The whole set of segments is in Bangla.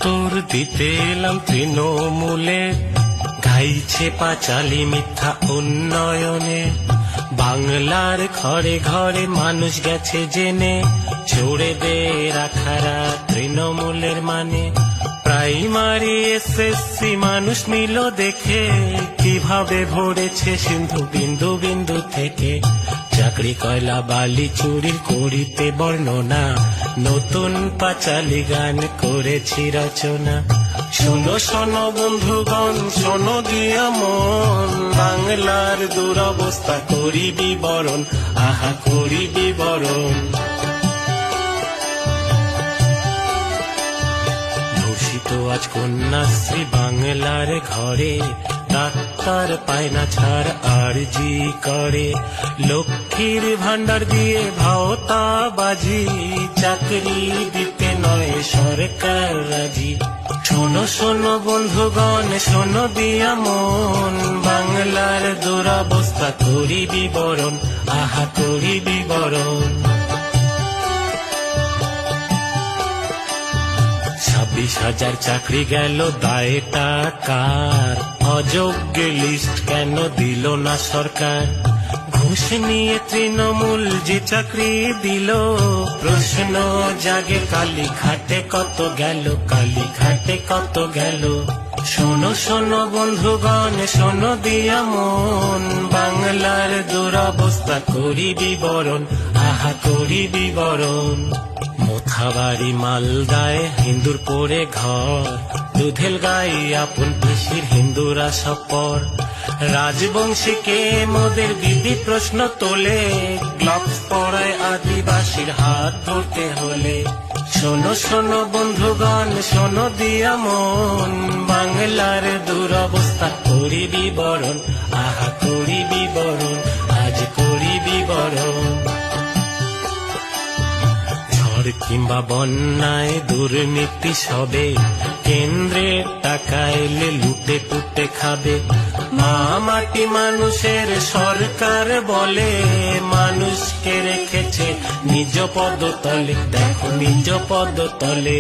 উত্তর দিতে এলাম তৃণমূলে, গাইছে পাঁচালী মিথ্যা উন্নয়নে। বাংলার ঘরে ঘরে মানুষ গেছে জেনে, ছড়ে দে রাখারা তৃণমূলের মানে। প্রাইমারি এসএসসি মানুষ নিল দেখে, কিভাবে ভরেছে সিন্ধু বিন্দু বিন্দু থেকে। চাকরি কয়লা বালি চুরির করিতে বর্ণনা, নতুন পাঁচালী গান করেছি রচনা। শোনো শোনো বন্ধুগণ, শোনো দিয়া মন, বাংলার দুরবস্থা করি বিবরণ, আহা করি বিবরণ। ধর্ষিত আজ কন্যাশ্রী বাংলার ঘরে, ডাক্তার পায় না ছাড় আরজি করে। লক্ষ্মীর ভান্ডার দিয়ে ভাওতা বাজি, চাকরি দিতে নয় সরকার রাজি। শোনো শোনো বন্ধুগণ, শোনো দিয়া মন, বাংলার দুরবস্থা করি বিবরণ, আহা করি বিবরণ। 26,000 চাকরি গেল দায়টা কার, অযোগ্য লিস্ট কেন দিল না সরকার। ঘুষ নিয়ে তৃণমূল যে চাকরি দিল, প্রশ্ন জাগে কালীঘাটে কত গেল, কালীঘাটে কত গেল। শোনো শোনো বন্ধুগণ, শোনো দিয়া মন, বাংলার দুরবস্থা করি বিবরণ, আহা করি বিবরণ। মোথাবাড়ি মালদায় হিন্দুর পরে ঘর, দুধেল গাই আপন পিসির হিন্দুরা সব পর। রাজবংশীকে মোদের দিদি প্রশ্ন তোলে, গ্লাভস পরায় আদিবাসীর হাত ধরতে হলে। শোনো শোনো বন্ধুগণ, শোনো দিয়া মন, বাংলার দুরবস্থা করি বিবরণ, আহা করি বিবরণ, আজ করি বিবরণ। কিংবা বন্যায় দুর্নীতি সবে, কেন্দ্রের টাকা এলে লুটে পুটে খাবে। মা মাটি মানুষের সরকার বলে, মানুষকে রেখেছে নিজ পদতলে, দেখো নিজ পদতলে।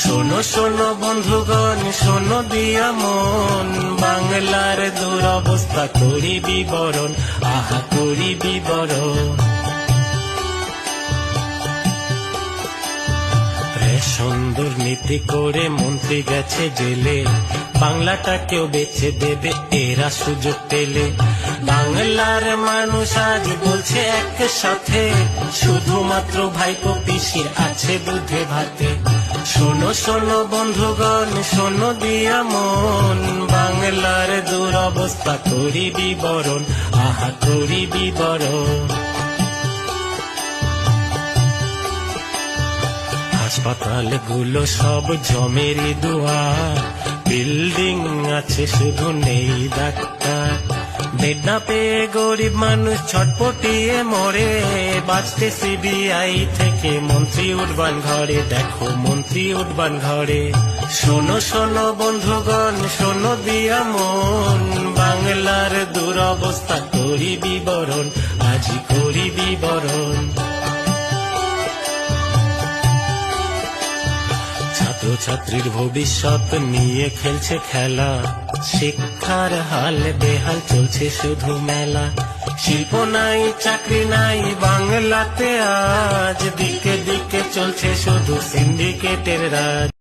শোনো শোনো বন্ধুগণ, শোনো দিয়া মন, বাংলার দুরবস্থা করি বিবরণ, আহা করি বিবরণ। সুন্দর নীতি করে মন্ত্রী গেছে জেলে, বাংলাটাকেও বেছে দেবে এরা সুযোগ পেলে। বাংলার মানুষ আজ বলছে একসাথে, শুধুমাত্র ভাইপো পিসির আছে দুধে ভাতে। শোনো শোনো বন্ধুগণ, শোনো দিয়া মন, বাংলার দুরবস্থা করি বিবরণ, আহা করি বিবরণ। হাসপাতালগুলো সব জমেরই দুয়ার, বিল্ডিং আছে শুধু নেই ডাক্তার। বেড না পেয়ে গরিব মানুষ ছটপটিয়ে মরে, বাঁচতে সিবিআই থেকে মন্ত্রী উঠবান ঘরে, দেখো মন্ত্রী উঠবান ঘরে। শোনো শোনো বন্ধুগণ, শোনো দিয়া মন, বাংলার দুরবস্থা করি বিবরণ, আজই করি বিবরণ। ছাত্রছাত্রীর ভবিষ্যৎ নিয়ে খেলছে খেলা, শিক্ষার হাল বেহাল চলছে শুধু মেলা। শিল্প নাই চাকরি নাই বাংলাতে আজ, দিকে দিকে চলছে শুধু সিন্ডিকেটের রাজ।